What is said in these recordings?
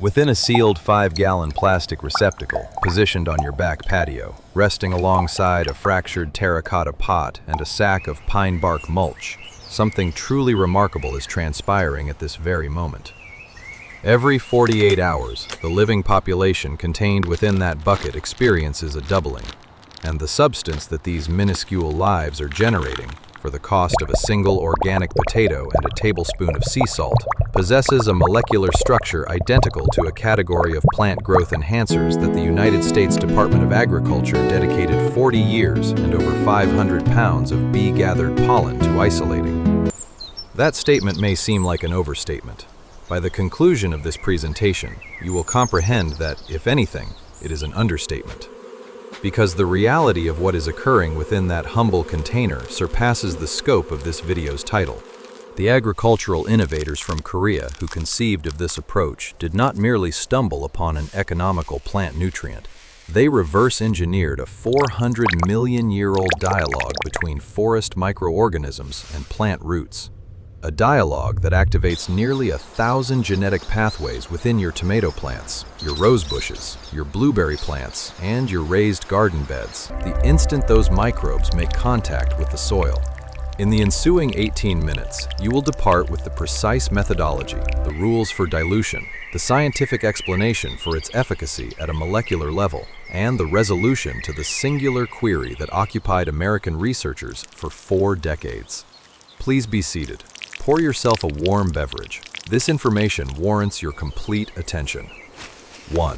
Within a sealed 5-gallon plastic receptacle positioned on your back patio, resting alongside a fractured terracotta pot and a sack of pine bark mulch, something truly remarkable is transpiring at this very moment. Every 48 hours, the living population contained within that bucket experiences a doubling, and the substance that these minuscule lives are generating, for the cost of a single organic potato and a tablespoon of sea salt, possesses a molecular structure identical to a category of plant growth enhancers that the United States Department of Agriculture dedicated 40 years and over 500 pounds of bee-gathered pollen to isolating. That statement may seem like an overstatement. By the conclusion of this presentation, you will comprehend that, if anything, it is an understatement. Because the reality of what is occurring within that humble container surpasses the scope of this video's title. The agricultural innovators from Korea who conceived of this approach did not merely stumble upon an economical plant nutrient. They reverse-engineered a 400-million-year-old dialogue between forest microorganisms and plant roots. A dialogue that activates nearly 1,000 genetic pathways within your tomato plants, your rose bushes, your blueberry plants, and your raised garden beds, the instant those microbes make contact with the soil. In the ensuing 18 minutes, you will depart with the precise methodology, the rules for dilution, the scientific explanation for its efficacy at a molecular level, and the resolution to the singular query that occupied American researchers for 4 decades. Please be seated. Pour yourself a warm beverage. This information warrants your complete attention. 1.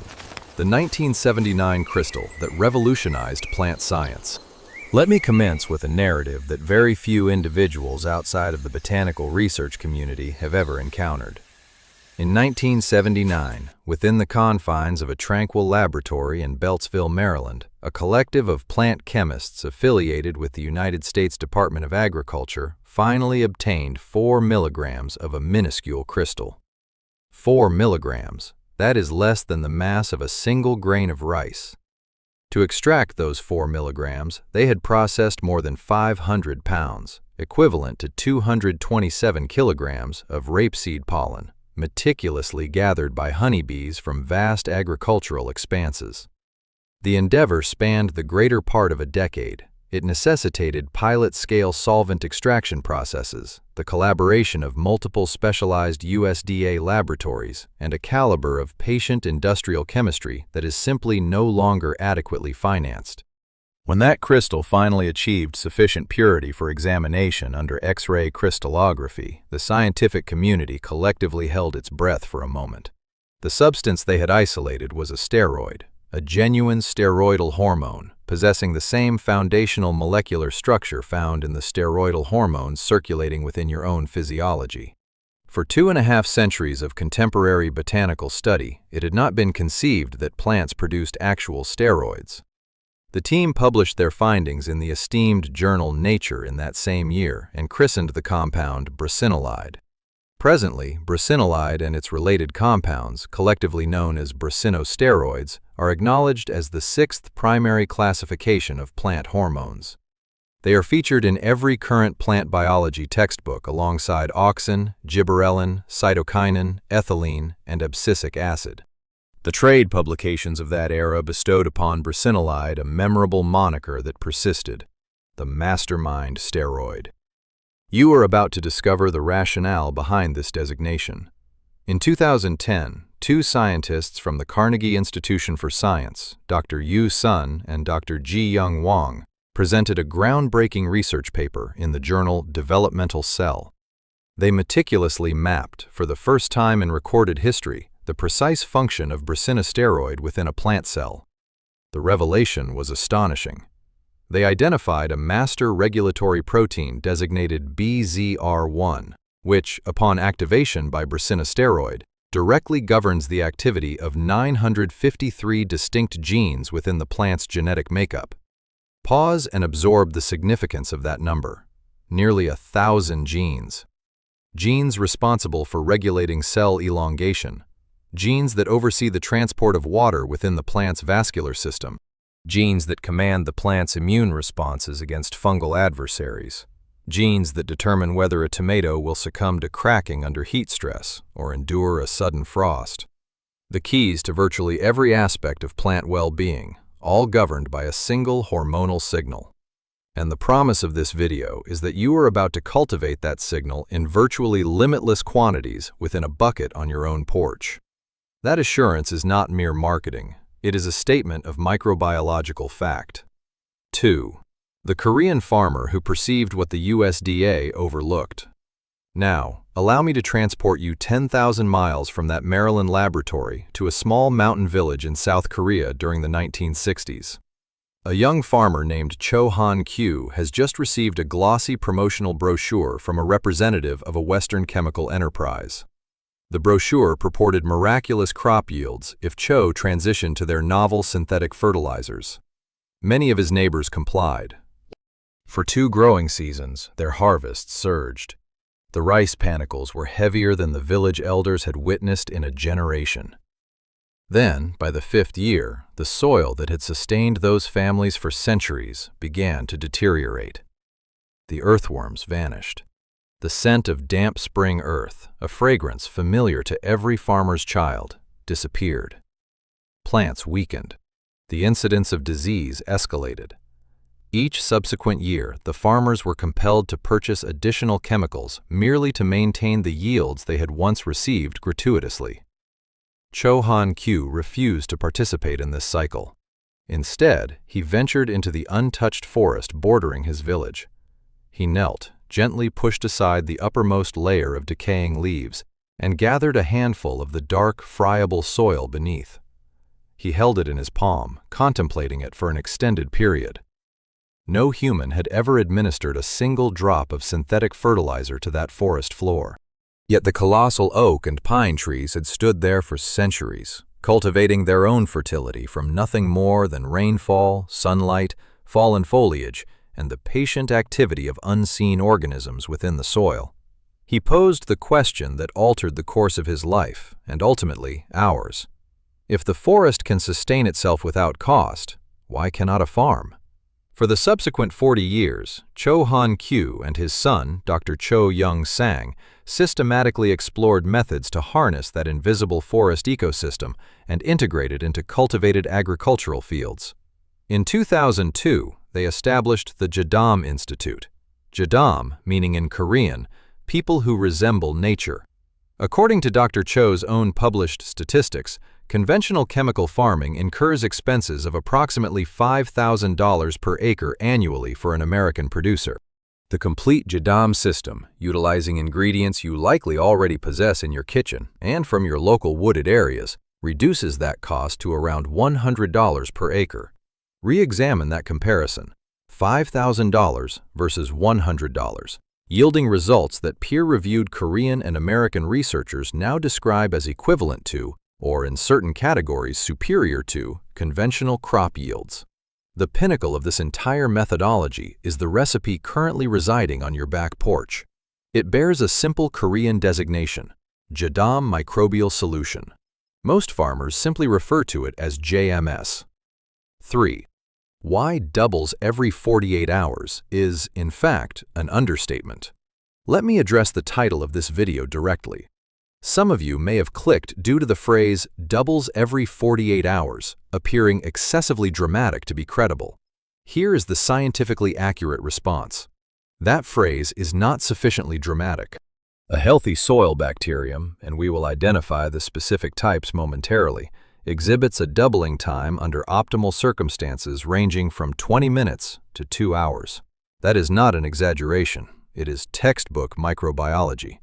The 1979 crystal that revolutionized plant science. Let me commence with a narrative that very few individuals outside of the botanical research community have ever encountered. In 1979, within the confines of a tranquil laboratory in Beltsville, Maryland, a collective of plant chemists affiliated with the United States Department of Agriculture finally obtained 4 milligrams of a minuscule crystal. 4 milligrams, that is less than the mass of a single grain of rice. To extract those 4 milligrams, they had processed more than 500 pounds, equivalent to 227 kilograms of rapeseed pollen, meticulously gathered by honeybees from vast agricultural expanses. The endeavor spanned the greater part of a decade. It necessitated pilot-scale solvent extraction processes, the collaboration of multiple specialized USDA laboratories, and a caliber of patient industrial chemistry that is simply no longer adequately financed. When that crystal finally achieved sufficient purity for examination under X-ray crystallography, the scientific community collectively held its breath for a moment. The substance they had isolated was a steroid, a genuine steroidal hormone, possessing the same foundational molecular structure found in the steroidal hormones circulating within your own physiology. For 2.5 centuries of contemporary botanical study, it had not been conceived that plants produced actual steroids. The team published their findings in the esteemed journal Nature in that same year and christened the compound brasinolide. Presently, brasinolide and its related compounds, collectively known as brasinosteroids, are acknowledged as the 6th primary classification of plant hormones. They are featured in every current plant biology textbook alongside auxin, gibberellin, cytokinin, ethylene, and abscisic acid. The trade publications of that era bestowed upon brasinolide a memorable moniker that persisted: the mastermind steroid. You are about to discover the rationale behind this designation. In 2010, 2 scientists from the Carnegie Institution for Science, Dr. Yu Sun and Dr. Ji-Young Wang, presented a groundbreaking research paper in the journal Developmental Cell. They meticulously mapped, for the first time in recorded history, the precise function of brasinosteroid within a plant cell. The revelation was astonishing. They identified a master regulatory protein designated BZR1, which, upon activation by brasinosteroid, directly governs the activity of 953 distinct genes within the plant's genetic makeup. Pause and absorb the significance of that number. Nearly 1,000 genes. Genes responsible for regulating cell elongation. Genes that oversee the transport of water within the plant's vascular system. Genes that command the plant's immune responses against fungal adversaries. Genes that determine whether a tomato will succumb to cracking under heat stress or endure a sudden frost. the keys to virtually every aspect of plant well-being, all governed by a single hormonal signal. And the promise of this video is that you are about to cultivate that signal in virtually limitless quantities within a bucket on your own porch. That assurance is not mere marketing, it is a statement of microbiological fact. 2. The Korean farmer who perceived what the USDA overlooked. Now, allow me to transport you 10,000 miles from that Maryland laboratory to a small mountain village in South Korea during the 1960s. A young farmer named Cho Han-kyu has just received a glossy promotional brochure from a representative of a Western chemical enterprise. The brochure purported miraculous crop yields if Cho transitioned to their novel synthetic fertilizers. Many of his neighbors complied. For 2 growing seasons, their harvests surged. The rice panicles were heavier than the village elders had witnessed in a generation. Then, by the 5th year, the soil that had sustained those families for centuries began to deteriorate. The earthworms vanished. The scent of damp spring earth, a fragrance familiar to every farmer's child, disappeared. Plants weakened. The incidence of disease escalated. Each subsequent year, the farmers were compelled to purchase additional chemicals merely to maintain the yields they had once received gratuitously. Cho Han-kyu refused to participate in this cycle. Instead, he ventured into the untouched forest bordering his village. He knelt, gently pushed aside the uppermost layer of decaying leaves, and gathered a handful of the dark, friable soil beneath. He held it in his palm, contemplating it for an extended period. No human had ever administered a single drop of synthetic fertilizer to that forest floor. Yet the colossal oak and pine trees had stood there for centuries, cultivating their own fertility from nothing more than rainfall, sunlight, fallen foliage, and the patient activity of unseen organisms within the soil. He posed the question that altered the course of his life, and ultimately ours. If the forest can sustain itself without cost, why cannot a farm? For the subsequent 40 years, Cho Han-kyu and his son, Dr. Cho Young-sang, systematically explored methods to harness that invisible forest ecosystem and integrate it into cultivated agricultural fields. In 2002, they established the Jadam Institute. Jadam, meaning in Korean, people who resemble nature. According to Dr. Cho's own published statistics, conventional chemical farming incurs expenses of approximately $5,000 per acre annually for an American producer. The complete Jadam system, utilizing ingredients you likely already possess in your kitchen and from your local wooded areas, reduces that cost to around $100 per acre. Re-examine that comparison, $5,000 versus $100, yielding results that peer-reviewed Korean and American researchers now describe as equivalent to, or in certain categories superior to, conventional crop yields. The pinnacle of this entire methodology is the recipe currently residing on your back porch. It bears a simple Korean designation, Jadam Microbial Solution. Most farmers simply refer to it as JMS. 3. Why doubles every 48 hours is, in fact, an understatement. Let me address the title of this video directly. Some of you may have clicked due to the phrase doubles every 48 hours, appearing excessively dramatic to be credible. Here is the scientifically accurate response. That phrase is not sufficiently dramatic. A healthy soil bacterium, and we will identify the specific types momentarily, exhibits a doubling time under optimal circumstances ranging from 20 minutes to 2 hours. That is not an exaggeration. It is textbook microbiology.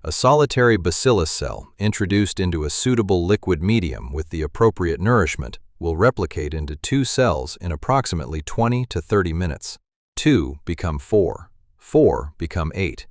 A solitary bacillus cell introduced into a suitable liquid medium with the appropriate nourishment will replicate into 2 cells in approximately 20 to 30 minutes. 2 become 4. 4 become 8.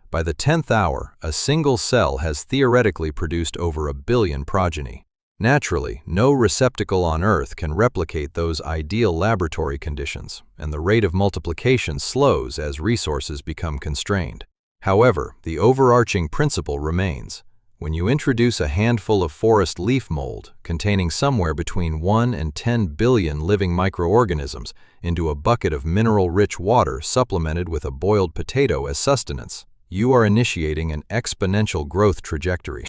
By the 10th hour, a single cell has theoretically produced over 1 billion progeny. Naturally, no receptacle on Earth can replicate those ideal laboratory conditions, and the rate of multiplication slows as resources become constrained. However, the overarching principle remains. When you introduce a handful of forest leaf mold containing somewhere between 1 and 10 billion living microorganisms into a bucket of mineral-rich water supplemented with a boiled potato as sustenance, you are initiating an exponential growth trajectory.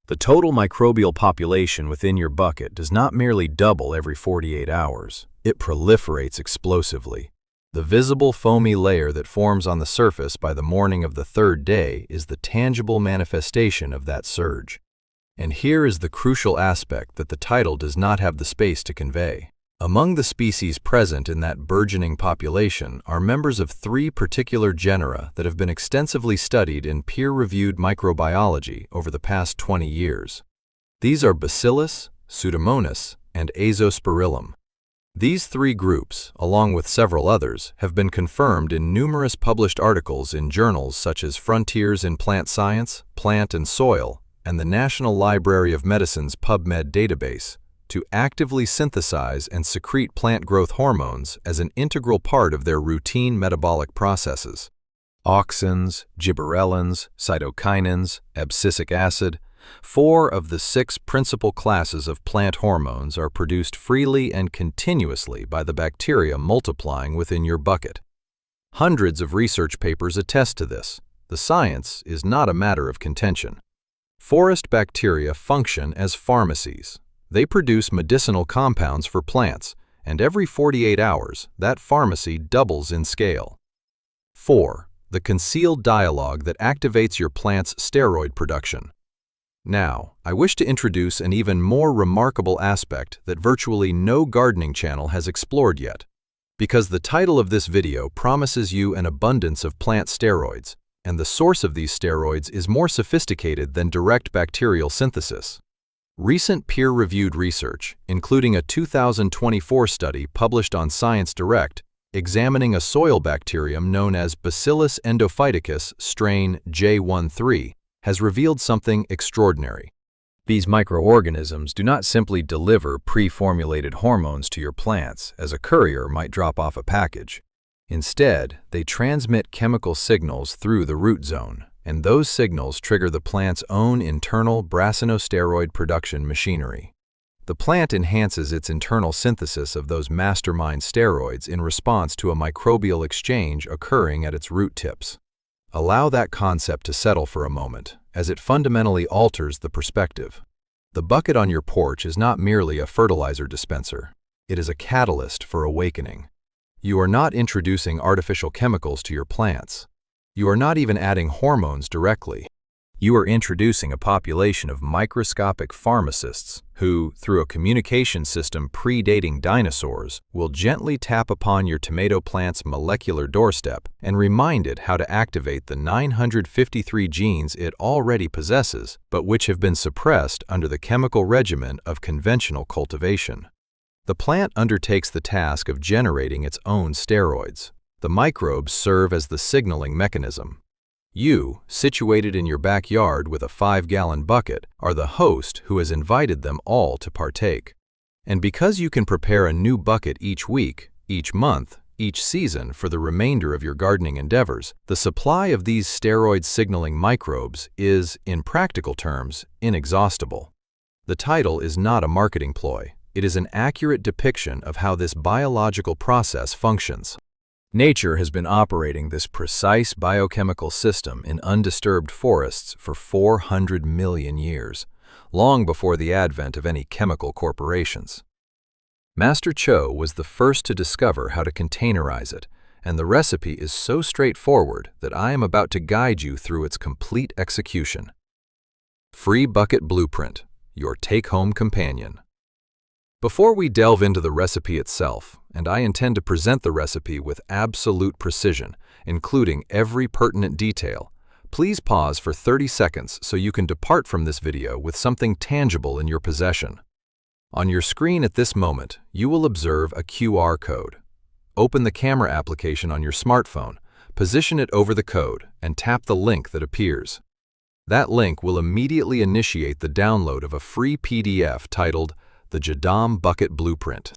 The total microbial population within your bucket does not merely double every 48 hours, it proliferates explosively. The visible foamy layer that forms on the surface by the morning of the third day is the tangible manifestation of that surge. And here is the crucial aspect that the title does not have the space to convey. Among the species present in that burgeoning population are members of 3 particular genera that have been extensively studied in peer-reviewed microbiology over the past 20 years. These are Bacillus, Pseudomonas, and Azospirillum. These 3 groups, along with several others, have been confirmed in numerous published articles in journals such as Frontiers in Plant Science, Plant and Soil, and the National Library of Medicine's PubMed database, to actively synthesize and secrete plant growth hormones as an integral part of their routine metabolic processes. Auxins, gibberellins, cytokinins, abscisic acid, 4 of the 6 principal classes of plant hormones are produced freely and continuously by the bacteria multiplying within your bucket. Hundreds of research papers attest to this. The science is not a matter of contention. Forest bacteria function as pharmacies. They produce medicinal compounds for plants, and every 48 hours, that pharmacy doubles in scale. 4. The concealed dialogue that activates your plant's steroid production. Now, I wish to introduce an even more remarkable aspect that virtually no gardening channel has explored yet. Because the title of this video promises you an abundance of plant steroids, and the source of these steroids is more sophisticated than direct bacterial synthesis. Recent peer-reviewed research, including a 2024 study published on Science Direct, examining a soil bacterium known as Bacillus endophyticus strain J13, has revealed something extraordinary. These microorganisms do not simply deliver pre-formulated hormones to your plants as a courier might drop off a package. Instead, they transmit chemical signals through the root zone, and those signals trigger the plant's own internal brassinosteroid production machinery. The plant enhances its internal synthesis of those mastermind steroids in response to a microbial exchange occurring at its root tips. Allow that concept to settle for a moment, as it fundamentally alters the perspective. The bucket on your porch is not merely a fertilizer dispenser. It is a catalyst for awakening. You are not introducing artificial chemicals to your plants. You are not even adding hormones directly. You are introducing a population of microscopic pharmacists who, through a communication system predating dinosaurs, will gently tap upon your tomato plant's molecular doorstep and remind it how to activate the 953 genes it already possesses, but which have been suppressed under the chemical regimen of conventional cultivation. The plant undertakes the task of generating its own steroids. The microbes serve as the signaling mechanism. You, situated in your backyard with a 5-gallon bucket, are the host who has invited them all to partake. And because you can prepare a new bucket each week, each month, each season for the remainder of your gardening endeavors, the supply of these steroid-signaling microbes is, in practical terms, inexhaustible. The title is not a marketing ploy. It is an accurate depiction of how this biological process functions. Nature has been operating this precise biochemical system in undisturbed forests for 400 million years, long before the advent of any chemical corporations. Master Cho was the first to discover how to containerize it, and the recipe is so straightforward that I am about to guide you through its complete execution. Free Bucket Blueprint, your take-home companion. Before we delve into the recipe itself, and I intend to present the recipe with absolute precision, including every pertinent detail, please pause for 30 seconds so you can depart from this video with something tangible in your possession. On your screen at this moment, you will observe a QR code. Open the camera application on your smartphone, position it over the code, and tap the link that appears. That link will immediately initiate the download of a free PDF titled The Jadam Bucket Blueprint.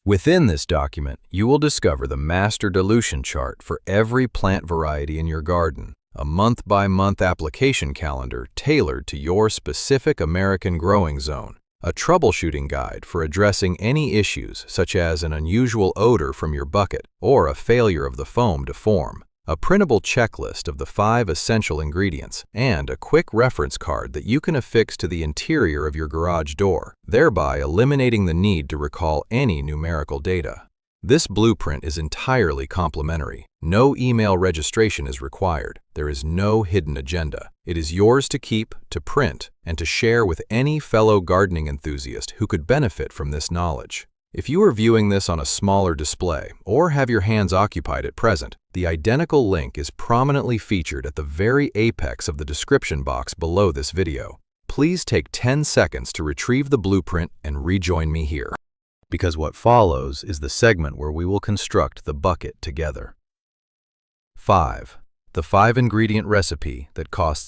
Within this document, you will discover the master dilution chart for every plant variety in your garden, a month-by-month application calendar tailored to your specific American growing zone, a troubleshooting guide for addressing any issues such as an unusual odor from your bucket or a failure of the foam to form, a printable checklist of the 5 essential ingredients, and a quick reference card that you can affix to the interior of your garage door, thereby eliminating the need to recall any numerical data. This blueprint is entirely complimentary. No email registration is required. There is no hidden agenda. It is yours to keep, to print, and to share with any fellow gardening enthusiast who could benefit from this knowledge. If you are viewing this on a smaller display or have your hands occupied at present, the identical link is prominently featured at the very apex of the description box below this video. Please take 10 seconds to retrieve the blueprint and rejoin me here, because what follows is the segment where we will construct the bucket together. 5. The 5-ingredient recipe that costs